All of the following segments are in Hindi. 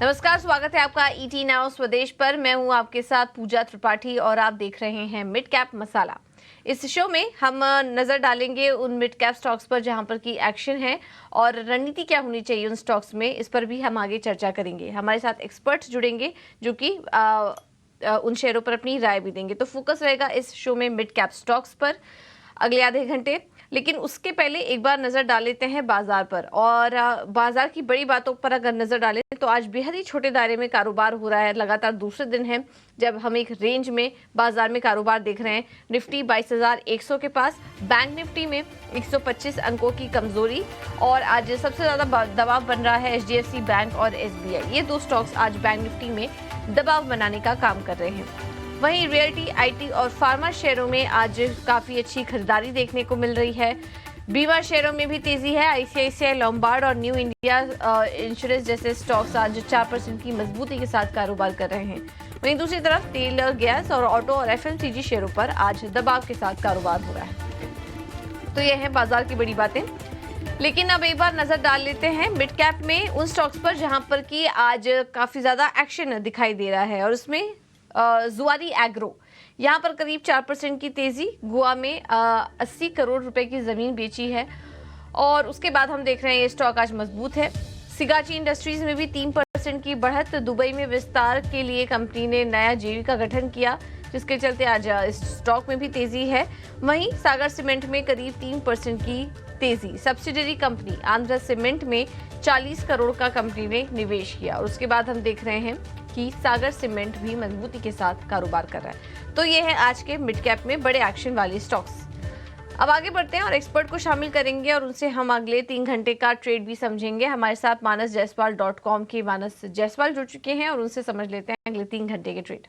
नमस्कार, स्वागत है आपका ईटी नाउ स्वदेश पर। मैं हूं आपके साथ पूजा त्रिपाठी और आप देख रहे हैं मिड कैप मसाला। इस शो में हम नजर डालेंगे उन मिड कैप स्टॉक्स पर जहां पर की एक्शन है और रणनीति क्या होनी चाहिए उन स्टॉक्स में, इस पर भी हम आगे चर्चा करेंगे। हमारे साथ एक्सपर्ट्स जुड़ेंगे जो कि उन शेयरों पर अपनी राय भी देंगे। तो फोकस रहेगा इस शो में मिड कैप स्टॉक्स पर अगले आधे घंटे। लेकिन उसके पहले एक बार नजर डाल लेते हैं बाजार पर, और बाजार की बड़ी बातों पर अगर नजर डालें तो आज बेहद ही छोटे दायरे में कारोबार हो रहा है। लगातार दूसरे दिन है जब हम एक रेंज में बाजार में कारोबार देख रहे हैं। निफ्टी 22,100 के पास, बैंक निफ्टी में 125 अंकों की कमजोरी, और आज सबसे ज्यादा दबाव बन रहा है एचडीएफसी बैंक और एसबीआई। ये दो स्टॉक्स आज बैंक निफ्टी में दबाव बनाने का काम कर रहे हैं। वहीं रियल्टी, आईटी और फार्मा शेयरों में आज काफी अच्छी खरीदारी देखने को मिल रही है। बीमा शेयरों में भी तेजी है। आईसीआईसीआई, लोम्बार्ड और न्यू इंडिया इंश्योरेंस जैसे स्टॉक्स आज 4% की मजबूती के साथ कारोबार कर रहे हैं। वहीं दूसरी तरफ तेल, गैस और ऑटो और एफएमसीजी शेयरों पर आज दबाव के साथ कारोबार हो रहा है। तो ये है बाजार की बड़ी बातें। लेकिन अब एक बार नजर डाल लेते हैं मिड कैप में उन स्टॉक्स पर जहां पर कि आज काफी ज्यादा एक्शन दिखाई दे रहा है, और उसमें जुआरी एग्रो, यहाँ पर करीब 4% की तेजी। गोवा में 80 करोड़ रुपए की जमीन बेची है, और उसके बाद हम देख रहे हैं ये स्टॉक आज मजबूत है। सिगाची इंडस्ट्रीज में भी 3% की बढ़त। दुबई में विस्तार के लिए कंपनी ने नया जेवी का गठन किया, जिसके चलते आज इस स्टॉक में भी तेजी है। वहीं सागर सीमेंट में करीब 3% की तेजी। सब्सिडरी कंपनी आंध्र सीमेंट में 40 करोड़ का कंपनी ने निवेश किया, और उसके बाद हम देख रहे हैं कि सागर सीमेंट भी मजबूती के साथ कारोबार कर रहा है। तो ये है आज के मिड कैप में बड़े एक्शन वाले स्टॉक्स। अब आगे बढ़ते हैं और एक्सपर्ट को शामिल करेंगे, और उनसे हम अगले 3 घंटे का ट्रेड भी समझेंगे। हमारे साथ manasjaiswal.com के मानस जायसवाल जुड़ चुके हैं, और उनसे समझ लेते हैं अगले 3 घंटे के ट्रेड।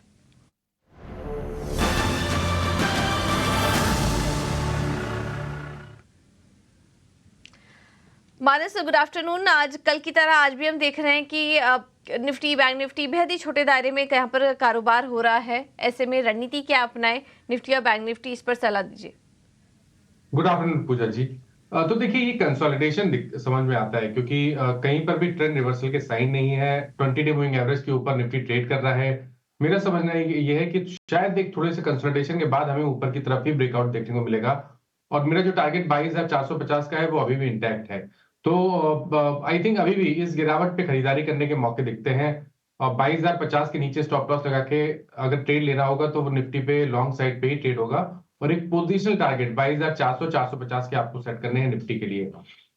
मानस, गुड आफ्टरनून। आज कल की तरह आज भी हम देख रहे हैं कि निफ्टी, बैंक निफ्टी बेहद ही छोटे दायरे में यहाँ पर कारोबार हो रहा है। ऐसे में रणनीति क्या अपनाए निफ्टी और बैंक निफ्टी, इस पर सलाह दीजिए। गुड आफ्टरनून पूजा जी। तो देखिए, ये कंसोलिडेशन समझ में आता है, क्योंकि कहीं पर भी ट्रेंड रिवर्सल के साइन नहीं है। 20 डे मूविंग एवरेज के ऊपर निफ्टी ट्रेड कर रहा है। मेरा समझना ये है कि शायद एक थोड़े से कंसोलिडेशन के बाद हमें ऊपर की तरफ ही ब्रेकआउट देखने को मिलेगा, और मेरा जो टारगेट 22,450 का है वो अभी भी इंटैक्ट है। तो आई थिंक अभी भी इस गिरावट पे खरीदारी करने के मौके दिखते हैं, और 22,050 के नीचे स्टॉप लॉस लगा के अगर ट्रेड लेना होगा तो वो निफ्टी पे लॉन्ग साइड पे ही ट्रेड होगा, और एक पोजिशनल टारगेट 22,400 450 के आपको सेट करने हैं निफ्टी के लिए।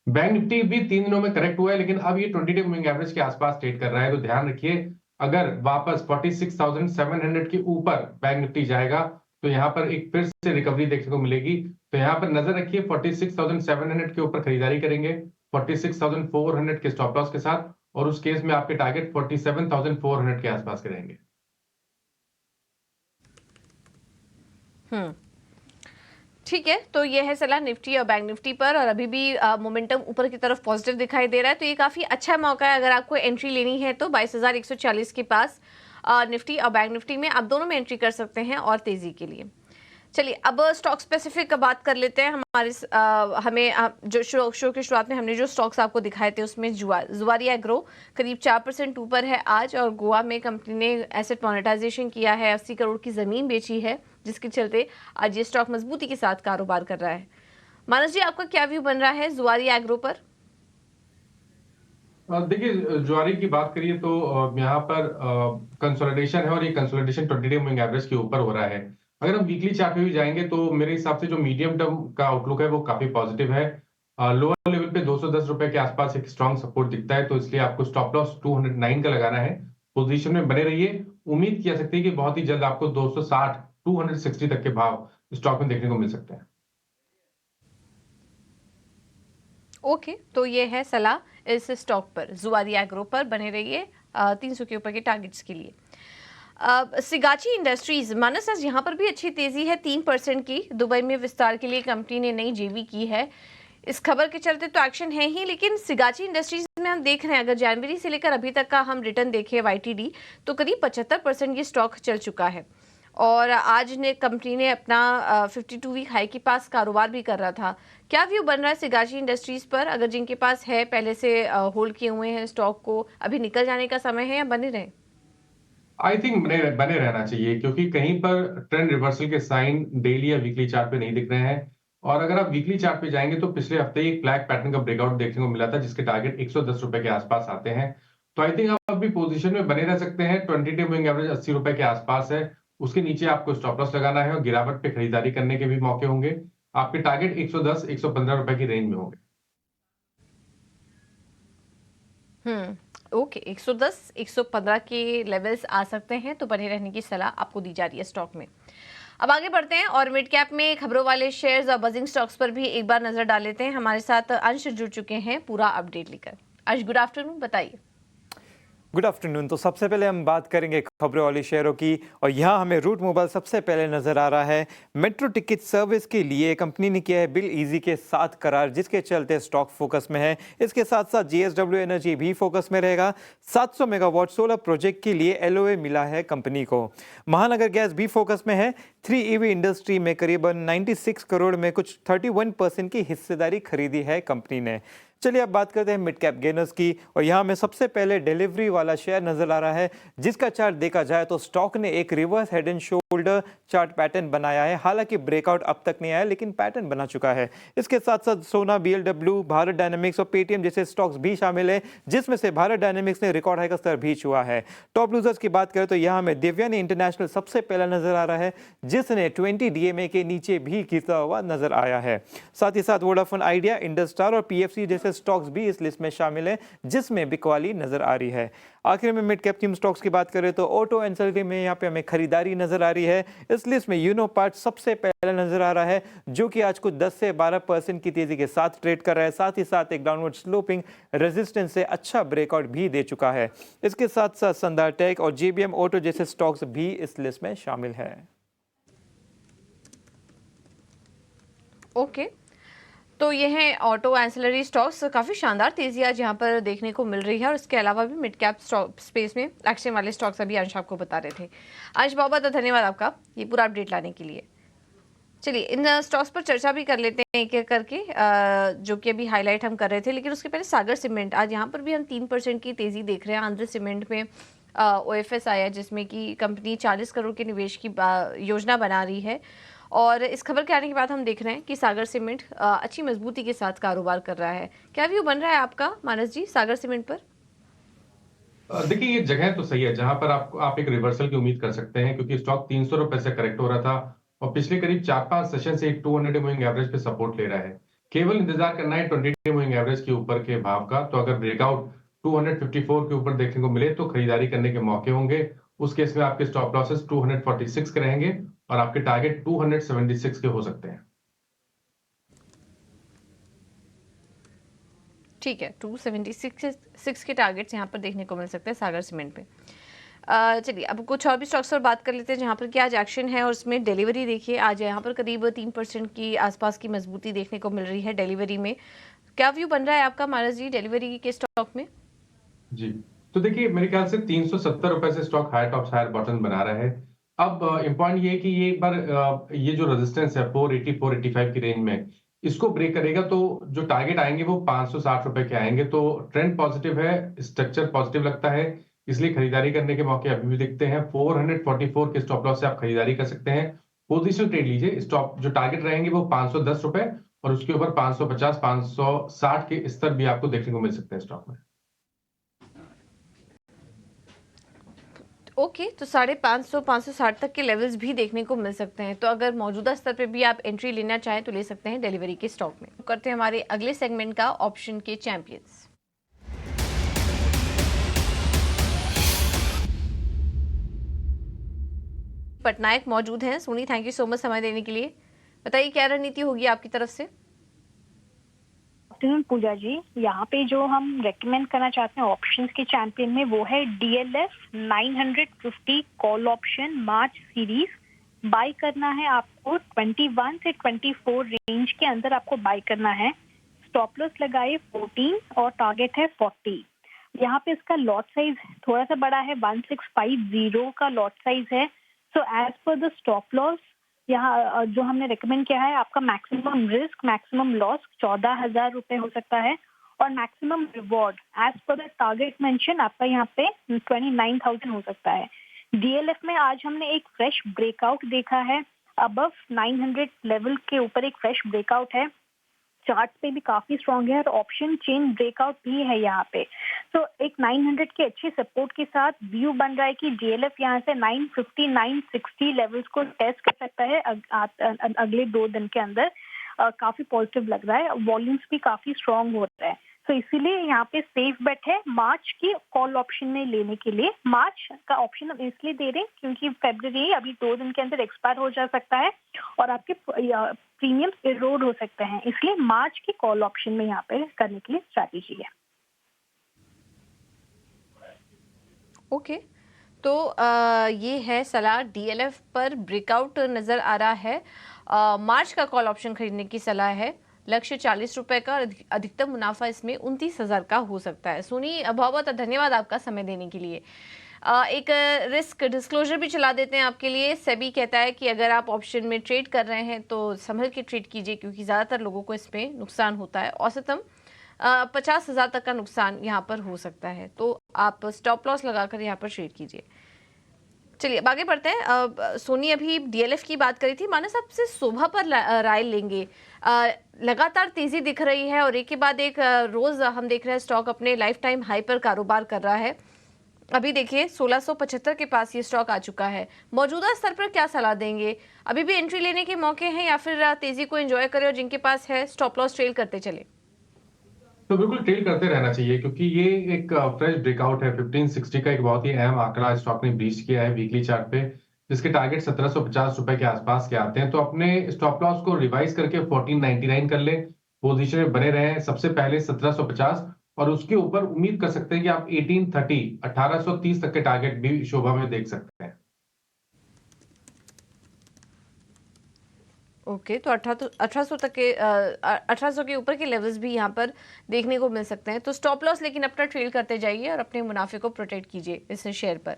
बैंक निफ्टी भी 3 दिनों में करेक्ट हुआ है, लेकिन अब ये 20 डे मूविंग एवरेज के आसपास ट्रेड कर रहा है। तो ध्यान रखिए, अगर वापस 46,700 के ऊपर बैंक निफ्टी जाएगा तो यहाँ पर एक फिर से रिकवरी देखने को मिलेगी। तो यहाँ पर नजर रखिए, 46,700 के ऊपर खरीदारी करेंगे 46,400 के स्टॉप लॉस के साथ, और उस केस में आपके टारगेट 47,400 के आसपास के रहेंगे। ठीक है, तो ये है सलाह निफ्टी और बैंक निफ्टी पर, और अभी भी मोमेंटम ऊपर की तरफ पॉजिटिव दिखाई दे रहा है। तो ये काफी अच्छा मौका है अगर आपको एंट्री लेनी है तो 22,140 के पास निफ्टी और बैंक निफ्टी में आप दोनों में एंट्री कर सकते हैं और तेजी के लिए। चलिए अब स्टॉक स्पेसिफिक का बात कर लेते हैं। हमारे हमें जो शो की शुरुआत में हमने जो स्टॉक्स आपको दिखाए थे उसमें जुआरी एग्रो करीब 4% ऊपर है आज, और गोवा में कंपनी ने एसेट मोनेटाइजेशन किया है, 80 करोड़ की जमीन बेची है, जिसके चलते आज ये स्टॉक मजबूती के साथ कारोबार कर रहा है। मानस जी, आपका क्या व्यू बन रहा है जुआरी एग्रो पर? देखिए, ज्वारी की बात करिए तो यहाँ पर कंसोलिडेशन है, और ये कंसोलिडेशन 20 डे मूविंग एवरेज के ऊपर हो रहा है। अगर हम वीकली चार्ट पे भी जाएंगे तो मेरे हिसाब से जो मीडियम टर्म का आउटलुक है वो काफी पॉजिटिव है। लोअर लेवल पे 210 रुपए के आसपास एक स्ट्रॉन्ग सपोर्ट दिखता है, तो इसलिए आपको स्टॉप लॉस 209 का लगाना है। पोजीशन में बने रहिए। उम्मीद की जा सकती है कि बहुत ही जल्द आपको 260 260 तक के भाव स्टॉक में देखने को मिल सकते हैं। ओके, तो ये है सलाह इस स्टॉक पर, जुआरी एग्रो पर बने रहिए 300 के ऊपर के टारगेट्स के लिए। सिगाची इंडस्ट्रीज, मानस, आज यहाँ पर भी अच्छी तेजी है 3% की। दुबई में विस्तार के लिए कंपनी ने नई जेवी की है। इस खबर के चलते तो एक्शन है ही, लेकिन सिगाची इंडस्ट्रीज में हम देख रहे हैं अगर जनवरी से लेकर अभी तक का हम रिटर्न देखें वाईटीडी तो करीब 75% ये स्टॉक चल चुका है, और आज ने कंपनी ने अपना 52 वीक हाई के पास कारोबार भी कर रहा था। क्या व्यू बन रहा है सिगाची इंडस्ट्रीज पर? अगर जिनके पास है पहले से होल्ड किए हुए हैं स्टॉक को, अभी निकल जाने का समय है या बने रहे? आई थिंक बने बने रहना चाहिए, क्योंकि कहीं पर ट्रेंड रिवर्सल के साइन डेली या वीकली चार्ट पे नहीं दिख रहे हैं। और अगर आप वीकली चार्ट पे जाएंगे तो पिछले हफ्ते ही एक फ्लैग पैटर्न का ब्रेकआउट देखने को मिला था, जिसके टारगेट 110 रुपए के आसपास आते हैं। तो आई थिंक आप अभी पोजीशन में बने रह सकते हैं। 20 डे मूविंग एवरेज 80 रुपए के आसपास है, उसके नीचे आपको स्टॉप लॉस लगाना है और गिरावट पे खरीदारी करने के भी मौके होंगे। आपके टारगेट 110 115 रुपए की रेंज में होंगे। ओके, 110 115 के लेवल्स आ सकते हैं, तो बने रहने की सलाह आपको दी जा रही है स्टॉक में। अब आगे बढ़ते हैं और मिड कैप में खबरों वाले शेयर्स और बजिंग स्टॉक्स पर भी एक बार नजर डाल लेते हैं। हमारे साथ अंश जुड़ चुके हैं पूरा अपडेट लेकर। अंश, गुड आफ्टरनून, बताइए। Good afternoon. तो सबसे पहले हम बात करेंगे खबरों वाली शेयरों की, और यहाँ हमें रूट मोबाइल सबसे पहले नजर आ रहा है। मेट्रो टिकट सर्विस के लिए कंपनी ने किया है बिल इजी के साथ करार, जिसके चलते स्टॉक फोकस में है। इसके साथ साथ जीएसडब्ल्यू एनर्जी भी फोकस में रहेगा। 700 मेगावाट सोलर प्रोजेक्ट के लिए एलओए मिला है कंपनी को। महानगर गैस भी फोकस में है। 3EV इंडस्ट्री में करीबन 96 करोड़ में कुछ 31% की हिस्सेदारी खरीदी है कंपनी ने। चलिए अब बात करते हैं मिड कैप गेनर्स की, और यहाँ में सबसे पहले डिलीवरी वाला शेयर नजर आ रहा है, जिसका चार्ट देखा जाए तो स्टॉक ने एक reverse head and shoulder chart pattern बनाया है। हालांकि ब्रेकआउट अब तक नहीं आया, लेकिन पैटर्न बना चुका है। इसके साथ साथ सोना, बीएलडब्ल्यू, भारत डायनेमिक्स और पेटीएम जैसे स्टॉक्स भी शामिल है, जिसमें से भारत डायनेमिक्स ने रिकॉर्ड हाई का स्तर भी छुआ है। टॉप लूजर्स की बात करें तो यहाँ में दिव्यानी इंटरनेशनल सबसे पहला नजर आ रहा है, जिसने 20 डीएमए के नीचे भी गिरता हुआ नजर आया है। साथ ही साथ वोडाफोन आइडिया, इंडस्टार और पीएफसी जैसे स्टॉक्स भी इस लिस्ट में शामिल है, जिसमें बिकवाली नजर आ रही है। आखिर में मिड कैप थीम स्टॉक्स की बात करें तो ऑटो एंसिलरी में यहाँ पे हमें खरीदारी नजर आ रही है। इस लिस्ट में यूनो पार्ट सबसे पहले नजर आ रहा है, जो कि आज कुछ 10 से 12% की तेजी के साथ ट्रेड कर रहा है। साथ ही साथ एक डाउनवर्ड स्लोपिंग रेजिस्टेंस से अच्छा ब्रेकआउट भी दे चुका है। इसके साथ साथ संदार टेक और जेबीएम ऑटो जैसे स्टॉक्स भी इस लिस्ट में शामिल है। ओके, तो ये हैं ऑटो एंसिलरी स्टॉक्स। काफ़ी शानदार तेजी आज यहाँ पर देखने को मिल रही है, और इसके अलावा भी मिड कैप स्पेस में एक्शन वाले स्टॉक्स अभी अंश आपको बता रहे थे। अंश, बहुत बहुत धन्यवाद आपका ये पूरा अपडेट लाने के लिए। चलिए इन स्टॉक्स पर चर्चा भी कर लेते हैं एक एक करके, जो कि अभी हाईलाइट हम कर रहे थे। लेकिन उसके पहले सागर सीमेंट, आज यहाँ पर भी हम 3% की तेज़ी देख रहे हैं। आंध्र सीमेंट में ओएफएस आया, जिसमें कि कंपनी 40 करोड़ के निवेश की योजना बना रही है। और इस खबर के आने के बाद हम देख रहे हैं कि सागर सीमेंट अच्छी मजबूती के साथ कारोबार कर रहा है। क्या व्यू बन रहा है आपका मानस जी सागर सीमेंट पर? देखिए, ये जगह तो सही है जहां पर आप एक रिवर्सल की उम्मीद कर सकते हैं, क्योंकि स्टॉक 300 रुपए से करेक्ट हो रहा था और पिछले करीब 4-5 सेशन से एक 200 डे मूविंग एवरेज पे सपोर्ट ले रहा है। केवल इंतजार करना है 20 डे मूविंग एवरेज के ऊपर के भाव का। तो अगर ब्रेकआउट 254 के ऊपर देखने को मिले तो खरीदारी करने के मौके होंगे। उस केस में आपके स्टॉप लॉसेस 246 के रहेंगे और आपके टारगेट 276 के हो सकते हैं। ठीक है, 276 के टारगेट्स यहाँ पर देखने को मिल सकते हैं सागर सीमेंट पे। चलिए अब कुछ और भी स्टॉक्स पर बात कर लेते हैं, जहाँ पर कि आज एक्शन है और उसमें डिलीवरी देखिए। आज यहाँ पर करीब 3% की आसपास की मजबूती देखने को मिल रही है डिलीवरी में। क्या व्यू बन रहा है आपका मानस जी डिलीवरी के स्टॉक में? जी, तो देखिए, मेरे ख्याल से 370 रुपए से stock higher tops higher bottom बना रहा है। अब इम्पॉर्टेंट ये है कि ये एक बार ये जो रेजिस्टेंस है 480 485 की रेंज में, इसको ब्रेक करेगा तो जो टारगेट आएंगे वो 560 रुपए के आएंगे। तो ट्रेंड पॉजिटिव है, स्ट्रक्चर पॉजिटिव लगता है, इसलिए खरीदारी करने के मौके अभी भी दिखते हैं। 444 के स्टॉप लॉस से आप खरीदारी कर सकते हैं। पोजिशनल ट्रेड लीजिए। स्टॉप जो टारगेट रहेंगे वो 510 रुपए और उसके ऊपर 550 560 के स्तर भी आपको देखने को मिल सकते हैं स्टॉक में। ओके, तो 550 560 तक के लेवल्स भी देखने को मिल सकते हैं। तो अगर मौजूदा स्तर पे भी आप एंट्री लेना चाहें तो ले सकते हैं डिलीवरी के स्टॉक में। करते हैं हमारे अगले सेगमेंट का ऑप्शन के चैंपियंस। पटनायक मौजूद हैं। Soni, thank you so much समय देने के लिए। बताइए क्या रणनीति होगी आपकी तरफ से? आफ्टरनून पूजा जी, यहाँ पे जो हम रेकमेंड करना चाहते हैं ऑप्शंस के चैंपियन में वो है डीएलएफ 950 कॉल ऑप्शन मार्च सीरीज। बाय करना है आपको 21 से 24 रेंज के अंदर आपको बाय करना है। स्टॉप लॉस लगाए 14 और टारगेट है 40। यहाँ पे इसका लॉट साइज थोड़ा सा बड़ा है, 1650 का लॉट साइज है। So as per the stop loss यहाँ जो हमने रिकमेंड किया है, आपका मैक्सिमम रिस्क मैक्सिमम लॉस 14,000 रुपए हो सकता है और maximum reward as per the target mention आपका यहाँ पे 29,000 हो सकता है। डीएलएफ में आज हमने एक फ्रेश ब्रेकआउट देखा है, अबव 900 लेवल के ऊपर एक फ्रेश ब्रेकआउट है, चार्ट पे भी काफी स्ट्रांग है और ऑप्शन चेन ब्रेकआउट भी है यहाँ पे। तो एक 900 के अच्छे सपोर्ट के साथ व्यू बन रहा है कि डीएलएफ यहाँ से 950 960 लेवल्स को टेस्ट कर सकता है अगले 2 दिन के अंदर। काफी पॉजिटिव लग रहा है, वॉल्यूम्स भी काफी स्ट्रांग हो रहा है। तो इसीलिए यहाँ पे सेफ बेट है मार्च की कॉल ऑप्शन में लेने के लिए। मार्च का ऑप्शन हम इसलिए दे रहे हैं क्योंकि फरवरी अभी 2 दिन के अंदर एक्सपायर हो जा सकता है और आपके प्रीमियम्स इरोड हो सकते हैं, इसलिए मार्च की कॉल ऑप्शन में यहाँ पे करने के लिए स्ट्रैटेजी है। ओके, तो ये है सलाह। डीएलएफ पर ब्रेकआउट नजर आ रहा है। मार्च का कॉल ऑप्शन खरीदने की सलाह है। लक्ष्य 40 रुपए का, अधिकतम मुनाफा इसमें 29,000 का हो सकता है। सोनी, बहुत बहुत धन्यवाद आपका समय देने के लिए। एक रिस्क डिस्क्लोजर भी चला देते हैं आपके लिए। सेबी कहता है कि अगर आप ऑप्शन में ट्रेड कर रहे हैं तो संभल के ट्रेड कीजिए, क्योंकि ज़्यादातर लोगों को इसमें नुकसान होता है। औसतन 50,000 तक का नुकसान यहाँ पर हो सकता है, तो आप स्टॉप लॉस लगाकर यहाँ पर ट्रेड कीजिए। चलिए अब आगे बढ़ते हैं। सोनी अभी डीएलएफ की बात करी थी, मानस आपसे शोभा पर राय लेंगे। लगातार तेजी दिख रही है और एक के बाद एक रोज हम देख रहे हैं स्टॉक अपने लाइफ टाइम हाई पर कारोबार कर रहा है। अभी देखिए 1675 के पास ये स्टॉक आ चुका है। मौजूदा स्तर पर क्या सलाह देंगे? अभी भी एंट्री लेने के मौके हैं या फिर तेजी को एंजॉय करें और जिनके पास है स्टॉप लॉस ट्रेल करते चले? तो बिल्कुल ट्रेल करते रहना चाहिए, क्योंकि ये एक फ्रेश ब्रेकआउट है। 1560 का एक बहुत ही अहम आंकड़ा स्टॉक ने ब्रीच किया है वीकली चार्ट पे, जिसके टारगेट 1750 रुपए के आसपास के आते हैं। तो अपने स्टॉप लॉस को रिवाइज करके 1499 कर ले, पोजीशन में बने रहे। सबसे पहले 1750 और उसके ऊपर उम्मीद कर सकते हैं कि आप 1830 1830 तक के टारगेट भी शोभा में देख सकते हैं। ओके, तो 1800 तक के 1800 के ऊपर के लेवल्स भी यहाँ पर देखने को मिल सकते हैं। तो स्टॉप लॉस लेकिन अपना ट्रेल करते जाइए और अपने मुनाफे को प्रोटेक्ट कीजिए इस शेयर पर।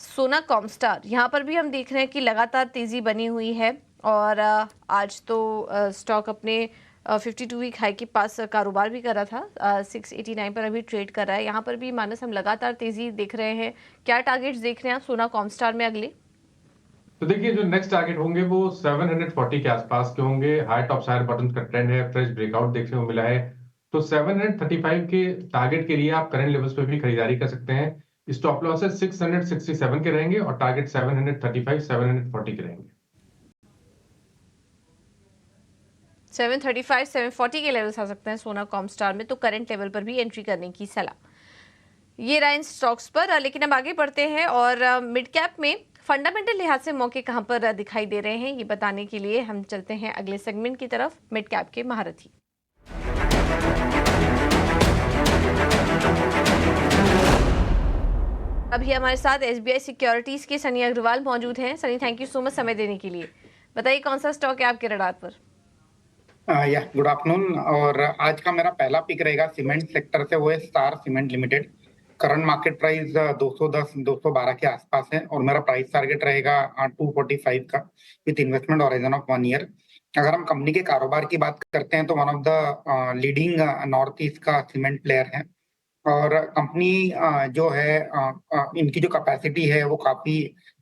सोना कॉमस्टार, यहाँ पर भी हम देख रहे हैं कि लगातार तेजी बनी हुई है और आज तो स्टॉक अपने 52 वीक हाई के पास कारोबार भी कर रहा था। 689 पर अभी ट्रेड कर रहा है। यहाँ पर भी मानस हम लगातार तेजी देख रहे हैं। क्या टारगेट्स देख रहे हैं आप सोना कॉमस्टार में अगले? तो देखिए, जो नेक्स्ट टारगेट होंगे वो 740 के आसपास के होंगे। हाई टॉप साइड बटन का ट्रेंड है, फ्रेश ब्रेकआउट देखने को मिला है। तो 735 के टारगेट के लिए आप करंट लेवल्स पे भी खरीदारी कर सकते हैं। स्टॉप लॉस 667 के रहेंगे और टारगेट 735 740 के रहेंगे। 735 740 के लेवल्स आ सकते हैं सोना कॉमस्टार में, तो करंट लेवल पर भी एंट्री करने की सलाह। ये रहा इन स्टॉक्स पर। लेकिन अब आगे बढ़ते हैं और मिड कैप में फंडामेंटल लिहाज से मौके कहां पर दिखाई दे रहे हैं, ये बताने के लिए हम चलते हैं अगले सेगमेंट की तरफ, मिड कैप के महारथी। अभी हमारे साथ एसबीआई सिक्योरिटीज के सनी अग्रवाल मौजूद हैं। Sunny, thank you so much समय देने के लिए। बताइए कौन सा स्टॉक है आपके रडार पर? या गुड आफ्टरनून। और आज का मेरा पहला पिक रहेगा सीमेंट सेक्टर से, वो है star cement limited. Current market price 210 212 के आसपास है और मेरा प्राइस टारगेट रहेगा 245 का with investment horizon of 1 year. अगर हम कंपनी के कारोबार की बात करते हैं तो one of the leading north east का सीमेंट प्लेयर है और कंपनी जो है इनकी जो कैपेसिटी है वो काफी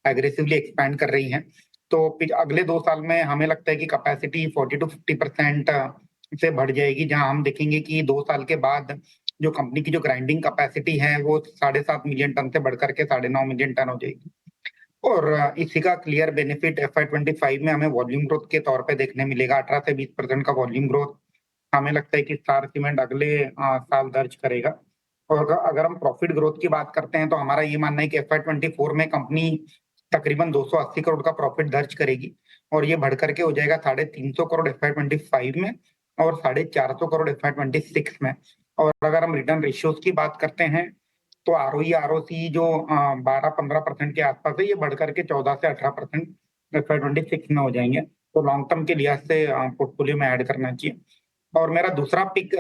एग्रेसिवली एक्सपैंड कर रही है। तो अगले 2 साल में हमें लगता है कि कैपेसिटी 40 to 50% से बढ़ जाएगी, जहां हम देखेंगे कि 2 साल के बाद जो कंपनी की जो ग्राइंडिंग कैपेसिटी है वो 7.5 मिलियन टन से बढ़कर के 9.5 मिलियन टन हो जाएगी। और इसी का क्लियर बेनिफिट FY25 में हमें वॉल्यूम ग्रोथ के तौर पे देखने मिलेगा। 18 से 20% का वॉल्यूम ग्रोथ हमें लगता है कि स्टार सीमेंट अगले साल दर्ज करेगा। और अगर हम प्रॉफिट ग्रोथ की बात करते हैं तो हमारा ये मानना है कि FY24 में कंपनी तकरीबन 280 करोड़ का प्रॉफिट दर्ज करेगी और ये बढ़ करके हो जाएगा 350 करोड़ FY25 में और 450 करोड़ FY26 में। और अगर हम रिटर्न रेशियोज की बात करते हैं तो ROE ROC जो 12-15% के आसपास है, ये बढ़ करके 14 से 18% FY26 में हो जाएंगे। तो लॉन्ग टर्म के लिहाज से पोर्टफोलियो में ऐड करना चाहिए। और मेरा दूसरा पिक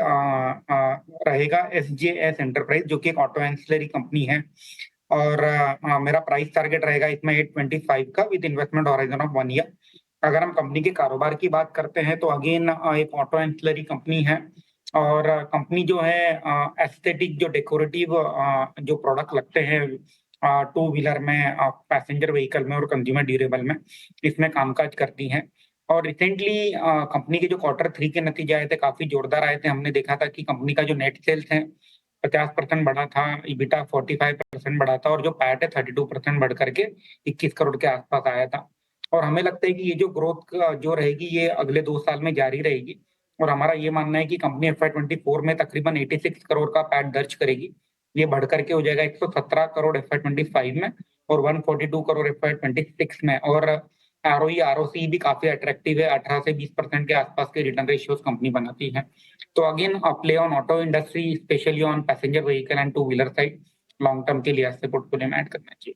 रहेगा SJS एंटरप्राइज, जो कि एक ऑटो एंसिलरी कंपनी है। और मेरा प्राइस टारगेट रहेगा इसमें 825 का with investment horizon of 1 year. अगर हम कंपनी के कारोबार की बात करते हैं तो अगेन एक ऑटो एंसिलरी कंपनी है और कंपनी जो है एस्थेटिक जो डेकोरेटिव जो प्रोडक्ट लगते हैं टू व्हीलर में, पैसेंजर व्हीकल में और कंज्यूमर ड्यूरेबल में, इसमें कामकाज करती हैं। और रिसेंटली कंपनी के जो Q3 के नतीजे आए थे काफी जोरदार आए थे। हमने देखा था कि कंपनी का जो नेट सेल्स है 50% बढ़ा था, EBITDA 45% बढ़ा था और जो पैट है 32% बढ़ करके 21 करोड़ के आसपास आया था। और हमें लगता है कि ये जो ग्रोथ जो रहेगी ये अगले 2 साल में जारी रहेगी और हमारा ये मानना है कि कंपनी FY24 में तकरीबन 86 करोड़ का पैट दर्ज करेगी। ये बढ़ करके हो जाएगा 117 करोड़ FY25 में और 142 करोड़ FY26 में। और ROE ROC भी काफी अट्रैक्टिव है, 18 से 20% के आसपास के रिटर्न रेशियोज कंपनी बनाती है। तो again play on auto industry, specially on passenger vehicle and two wheeler side, long term के लिए ऐसे पोर्टफोलियो में ऐड करना चाहिए।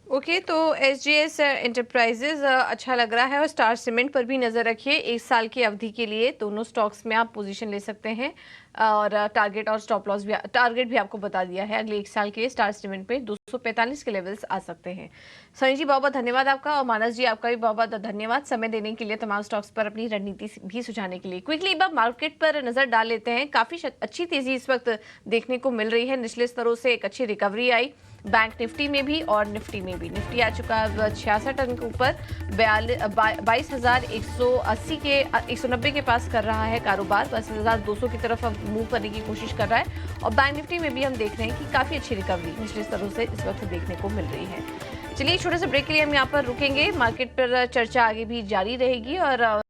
ओके, तो SGS एंटरप्राइजेज अच्छा लग रहा है और स्टार सीमेंट पर भी नज़र रखिए। 1 साल की अवधि के लिए दोनों स्टॉक्स में आप पोजीशन ले सकते हैं और टारगेट और स्टॉप लॉस भी, टारगेट भी आपको बता दिया है। अगले 1 साल के लिए स्टार सीमेंट पे 245 के लेवल्स आ सकते हैं। सनी जी बहुत बहुत धन्यवाद आपका और मानस जी आपका भी बहुत बहुत धन्यवाद समय देने के लिए, तमाम स्टॉक्स पर अपनी रणनीति भी सुझाने के लिए। क्विकली अब मार्केट पर नज़र डाल लेते हैं। काफ़ी अच्छी तेज़ी इस वक्त देखने को मिल रही है। निचले स्तरों से एक अच्छी रिकवरी आई बैंक निफ्टी में भी और निफ्टी में भी। निफ्टी आ चुका है 66 अंक के ऊपर, 22,180 के 190 के पास कर रहा है कारोबार, 22,200 की तरफ अब मूव करने की कोशिश कर रहा है। और बैंक निफ्टी में भी हम देख रहे हैं कि काफ़ी अच्छी रिकवरी निचले स्तरों से इस वक्त देखने को मिल रही है। चलिए छोटे से ब्रेक के लिए हम यहाँ पर रुकेंगे। मार्केट पर चर्चा आगे भी जारी रहेगी और